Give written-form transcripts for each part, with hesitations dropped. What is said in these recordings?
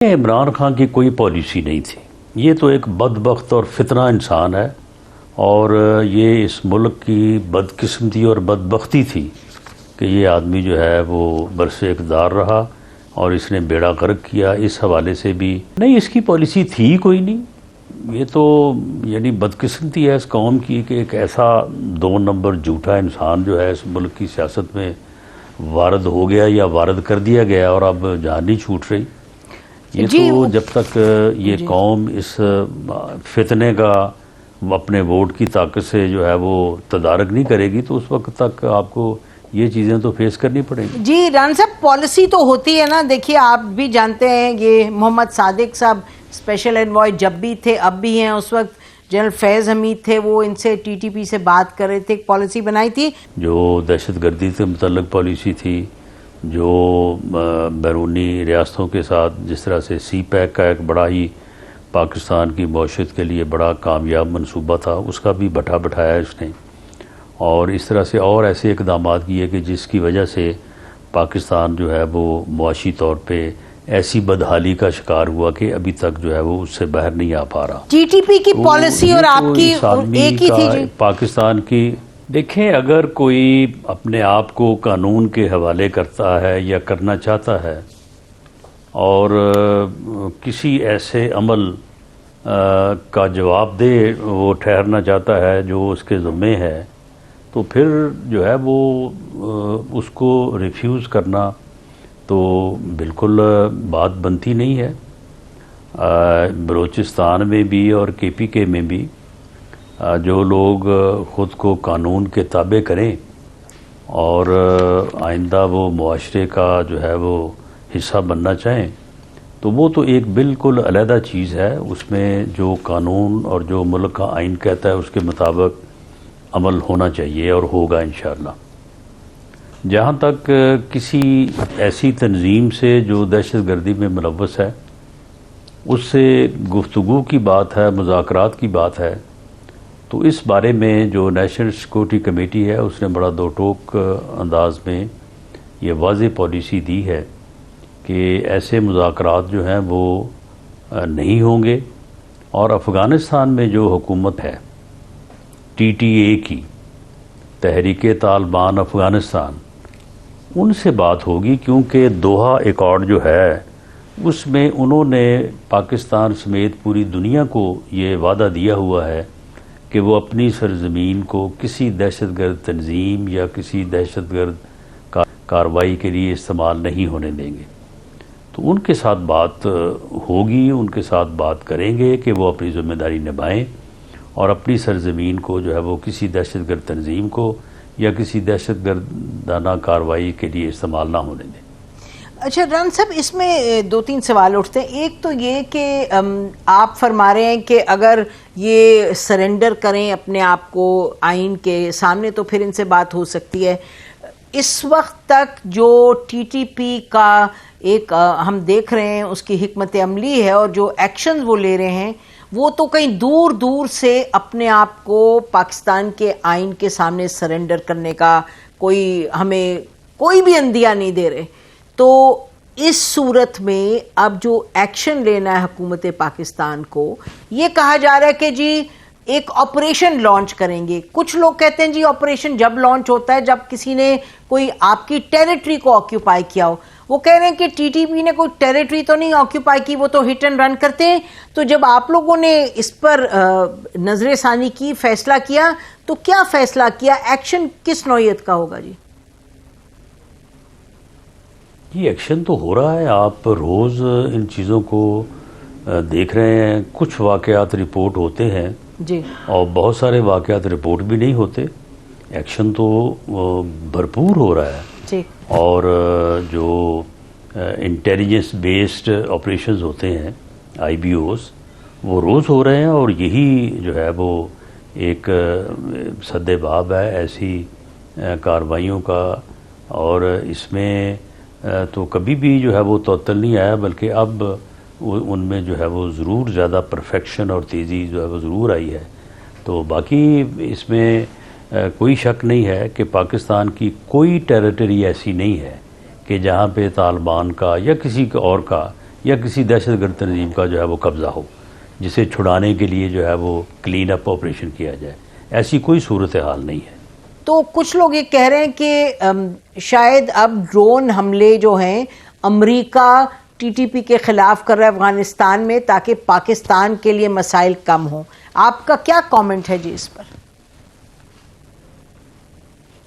عمران خان کی کوئی پالیسی نہیں تھی. یہ تو ایک بدبخت اور فتنہ انسان ہے، اور یہ اس ملک کی بدقسمتی اور بدبختی تھی کہ یہ آدمی جو ہے وہ برس اقتدار رہا اور اس نے بیڑا غرق کیا. اس حوالے سے بھی نہیں، اس کی پالیسی تھی کوئی نہیں. یہ تو یعنی بدقسمتی ہے اس قوم کی کہ ایک ایسا 2 نمبر جھوٹا انسان جو ہے اس ملک کی سیاست میں وارد ہو گیا یا وارد کر دیا گیا، اور اب جان نہیں چھوٹ رہی. یہ تو جب تک یہ قوم اس فتنے کا اپنے ووٹ کی طاقت سے جو ہے وہ تدارک نہیں کرے گی تو اس وقت تک آپ کو یہ چیزیں تو فیس کرنی پڑیں گی. جی رانا صاحب، پالیسی تو ہوتی ہے نا. دیکھیے آپ بھی جانتے ہیں، یہ محمد صادق صاحب اسپیشل انوائے جب بھی تھے اب بھی ہیں. اس وقت جنرل فیض حمید تھے، وہ ان سے ٹی ٹی پی سے بات کر رہے تھے، ایک پالیسی بنائی تھی جو دہشت گردی سے متعلق پالیسی تھی، جو بیرونی ریاستوں کے ساتھ جس طرح سے سی پیک کا ایک بڑا ہی پاکستان کی معیشت کے لیے بڑا کامیاب منصوبہ تھا، اس کا بھی بٹھایا اس نے. اور اس طرح سے اور ایسے اقدامات کیے کہ جس کی وجہ سے پاکستان جو ہے وہ معاشی طور پہ ایسی بدحالی کا شکار ہوا کہ ابھی تک جو ہے وہ اس سے باہر نہیں آ پا رہا. ٹی ٹی پی کی پالیسی اور آپ کی ایک ہی تھی. جی پاکستان کی دیکھیں، اگر کوئی اپنے آپ کو قانون کے حوالے کرتا ہے یا کرنا چاہتا ہے اور کسی ایسے عمل کا جواب دہ وہ ٹھہرنا چاہتا ہے جو اس کے ذمے ہے، تو پھر جو ہے وہ اس کو ریفیوز کرنا تو بالکل بات بنتی نہیں ہے. بلوچستان میں بھی اور کے پی کے میں بھی جو لوگ خود کو قانون کے تابع کریں اور آئندہ وہ معاشرے کا جو ہے وہ حصہ بننا چاہیں، تو وہ تو ایک بالکل علیحدہ چیز ہے. اس میں جو قانون اور جو ملک کا آئین کہتا ہے اس کے مطابق عمل ہونا چاہیے اور ہوگا انشاءاللہ. جہاں تک کسی ایسی تنظیم سے جو دہشت گردی میں ملوث ہے اس سے گفتگو کی بات ہے، مذاکرات کی بات ہے، تو اس بارے میں جو نیشنل سیکورٹی کمیٹی ہے اس نے بڑا دو ٹوک انداز میں یہ واضح پالیسی دی ہے کہ ایسے مذاکرات جو ہیں وہ نہیں ہوں گے. اور افغانستان میں جو حکومت ہے ٹی ٹی اے کی، تحریک طالبان افغانستان، ان سے بات ہوگی، کیونکہ دوحہ ایکارڈ جو ہے اس میں انہوں نے پاکستان سمیت پوری دنیا کو یہ وعدہ دیا ہوا ہے کہ وہ اپنی سرزمین کو کسی دہشت گرد تنظیم یا کسی دہشت گرد کارروائی کے لیے استعمال نہیں ہونے دیں گے. تو ان کے ساتھ بات ہوگی، ان کے ساتھ بات کریں گے کہ وہ اپنی ذمہ داری نبھائیں اور اپنی سرزمین کو جو ہے وہ کسی دہشت گرد تنظیم کو یا کسی دہشت گردانہ کارروائی کے لیے استعمال نہ ہونے دیں. اچھا رانا صاحب، اس میں 2-3 سوال اٹھتے ہیں. ایک تو یہ کہ آپ فرما رہے ہیں کہ اگر یہ سرنڈر کریں اپنے آپ کو آئین کے سامنے تو پھر ان سے بات ہو سکتی ہے. اس وقت تک جو ٹی ٹی پی کا ایک ہم دیکھ رہے ہیں اس کی حکمت عملی ہے اور جو ایکشنز وہ لے رہے ہیں، وہ تو کہیں دور دور سے اپنے آپ کو پاکستان کے آئین کے سامنے سرنڈر کرنے کا ہمیں کوئی بھی اندیہ نہیں دے رہے. تو اس صورت میں اب جو ایکشن لینا ہے حکومت پاکستان کو، یہ کہا جا رہا ہے کہ جی ایک آپریشن لانچ کریں گے. کچھ لوگ کہتے ہیں جی آپریشن جب لانچ ہوتا ہے جب کسی نے کوئی آپ کی ٹیریٹری کو آکیوپائی کیا ہو. وہ کہہ رہے ہیں کہ ٹی ٹی پی نے کوئی ٹیریٹری تو نہیں آکیوپائی کی، وہ تو ہٹ اینڈ رن کرتے ہیں. تو جب آپ لوگوں نے اس پر نظر ثانی کی، فیصلہ کیا، تو کیا فیصلہ کیا؟ ایکشن کس نوعیت کا ہوگا؟ جی ایکشن تو ہو رہا ہے، آپ روز ان چیزوں کو دیکھ رہے ہیں. کچھ واقعات رپورٹ ہوتے ہیں جی، اور بہت سارے واقعات رپورٹ بھی نہیں ہوتے. ایکشن تو بھرپور ہو رہا ہے جی. اور جو انٹیلیجنس بیسڈ آپریشنز ہوتے ہیں آئی بی اوز، وہ روز ہو رہے ہیں. اور یہی جو ہے وہ ایک سد باب ہے ایسی کارروائیوں کا. اور اس میں تو کبھی بھی جو ہے وہ تعطل نہیں آیا، بلکہ اب ان میں جو ہے وہ ضرور زیادہ پرفیکشن اور تیزی جو ہے وہ ضرور آئی ہے. تو باقی اس میں کوئی شک نہیں ہے کہ پاکستان کی کوئی ٹیریٹری ایسی نہیں ہے کہ جہاں پہ طالبان کا یا کسی اور کا یا کسی دہشت گرد تنظیم کا جو ہے وہ قبضہ ہو جسے چھڑانے کے لیے جو ہے وہ کلین اپ آپریشن کیا جائے. ایسی کوئی صورتحال نہیں ہے. تو کچھ لوگ یہ کہہ رہے ہیں کہ شاید اب ڈرون حملے جو ہیں امریکہ ٹی ٹی پی کے خلاف کر رہا ہے افغانستان میں تاکہ پاکستان کے لیے مسائل کم ہوں. آپ کا کیا کامنٹ ہے جی اس پر؟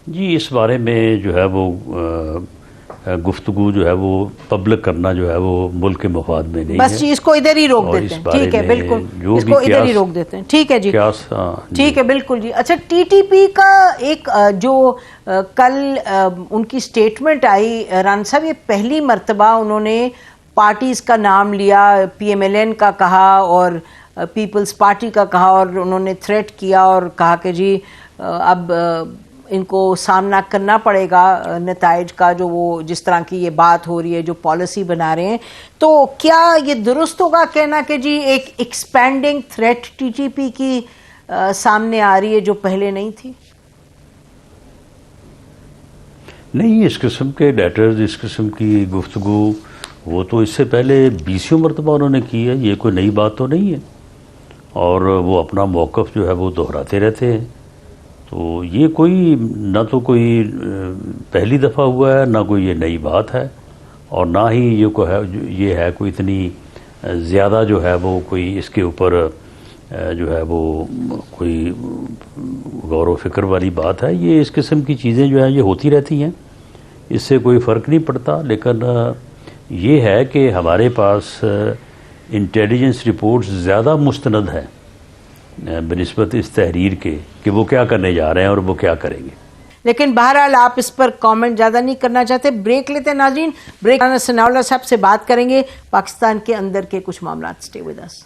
جی اس بارے میں جو ہے وہ گفتگو جو ہے وہ پبلک کرنا جو ہے وہ ملک کے مفاد میں نہیں ہے. بس جی اس کو ادھر ہی روک دیتے ہیں. ٹھیک ہے بالکل, اس کو ادھر ہی روک دیتے ہیں. ٹھیک ہے جی, ٹھیک ہے بالکل جی. اچھا ٹی ٹی پی کا ایک جو کل ان کی سٹیٹمنٹ آئی ران صاحب, یہ پہلی مرتبہ انہوں نے پارٹیز کا نام لیا, پی ایم ایل این کا کہا اور پیپلز پارٹی کا کہا, اور انہوں نے تھریٹ کیا اور کہا کہ جی اب ان کو سامنا کرنا پڑے گا نتائج کا, جو وہ جس طرح کی یہ بات ہو رہی ہے, جو پالیسی بنا رہے ہیں. تو کیا یہ درست ہوگا کہنا کہ جی ایک expanding threat T T P کی سامنے آ رہی ہے جو پہلے نہیں تھی؟ نہیں, اس قسم کے لیٹرز, اس قسم کی گفتگو وہ تو اس سے پہلے 20 مرتبہ انہوں نے کی ہے. یہ کوئی نئی بات تو نہیں ہے, اور وہ اپنا موقف جو ہے وہ دہراتے رہتے ہیں. تو یہ کوئی نہ تو کوئی پہلی دفعہ ہوا ہے, نہ کوئی یہ نئی بات ہے, اور نہ ہی یہ ہے کوئی اتنی زیادہ جو ہے وہ کوئی اس کے اوپر جو ہے وہ کوئی غور و فکر والی بات ہے. یہ اس قسم کی چیزیں جو ہیں یہ ہوتی رہتی ہیں, اس سے کوئی فرق نہیں پڑتا. لیکن یہ ہے کہ ہمارے پاس انٹیلیجنس رپورٹس زیادہ مستند ہیں بنسبت اس تحریر کے کہ وہ کیا کرنے جا رہے ہیں اور وہ کیا کریں گے. لیکن بہرحال آپ اس پر کامنٹ زیادہ نہیں کرنا چاہتے. بریک لیتے ہیں ناظرین. بریک ثناء اللہ صاحب سے بات کریں گے پاکستان کے اندر کے کچھ معاملات. Stay with us.